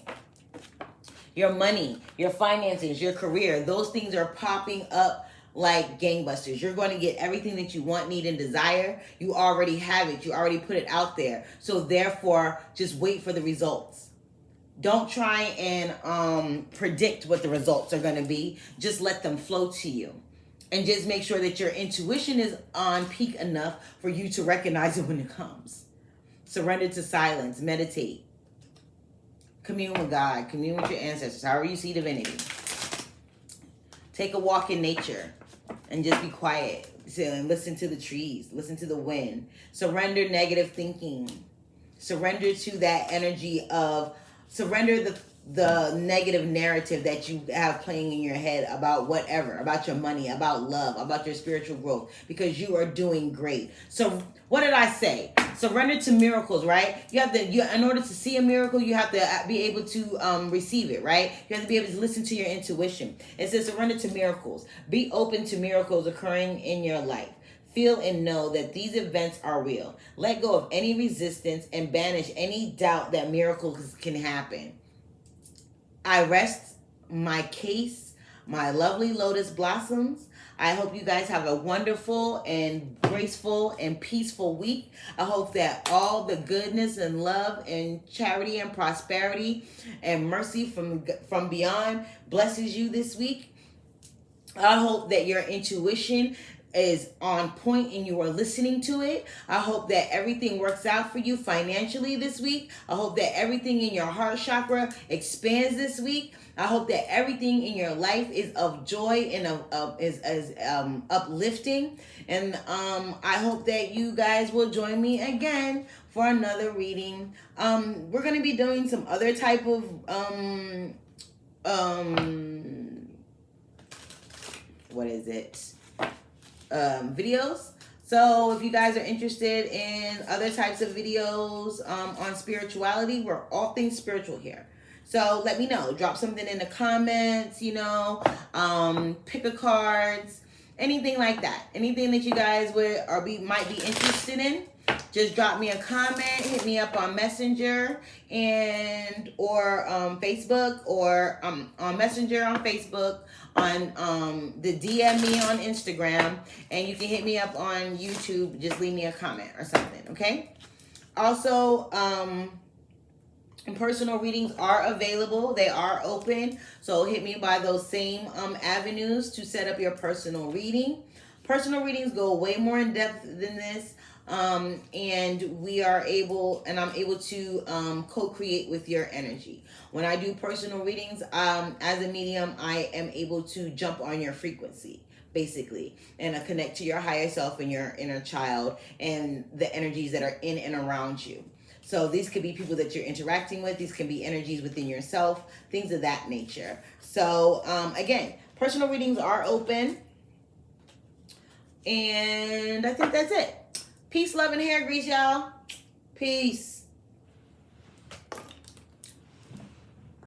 Speaker 1: Your money, your finances, your career, those things are popping up like gangbusters. You're going to get everything that you want, need, and desire. You already have it. You already put it out there. So therefore, just wait for the results. Don't try and predict what the results are going to be. Just let them flow to you. And just make sure that your intuition is on peak enough for you to recognize it when it comes. Surrender to silence. Meditate. Commune with God. Commune with your ancestors. However you see divinity. Take a walk in nature and just be quiet. And listen to the trees. Listen to the wind. Surrender negative thinking. Surrender to that energy of... Surrender the negative narrative that you have playing in your head about whatever, about your money, about love, about your spiritual growth, because you are doing great. So what did I say? Surrender to miracles, right? In order to see a miracle, you have to be able to receive it, right? You have to be able to listen to your intuition. It says surrender to miracles. Be open to miracles occurring in your life. Feel and know that these events are real. Let go of any resistance and banish any doubt that miracles can happen. I rest my case, my lovely lotus blossoms. I hope you guys have a wonderful and graceful and peaceful week. I hope that all the goodness and love and charity and prosperity and mercy from beyond blesses you this week. I hope that your intuition is on point and you are listening to it. I hope that everything works out for you financially this week. I hope that everything in your heart chakra expands this week. I hope that everything in your life is of joy and is uplifting. And I hope that you guys will join me again for another reading. We're going to be doing some other type of what is it? Videos. So if you guys are interested in other types of videos on spirituality, we're all things spiritual here. So let me know. Drop something in the comments, pick a cards, anything like that. Anything that you guys might be interested in. Just drop me a comment, hit me up on Messenger or Facebook, or on Messenger on Facebook, on the DM me on Instagram, and you can hit me up on YouTube. Just leave me a comment or something, okay? Also, personal readings are available. They are open. So hit me by those same avenues to set up your personal reading. Personal readings go way more in depth than this. And I'm able to co-create with your energy. When I do personal readings, as a medium, I am able to jump on your frequency, basically, and connect to your higher self and your inner child and the energies that are in and around you. So these could be people that you're interacting with. These can be energies within yourself, things of that nature. So again, personal readings are open. And I think that's it. Peace, love, and hair grease, y'all. Peace.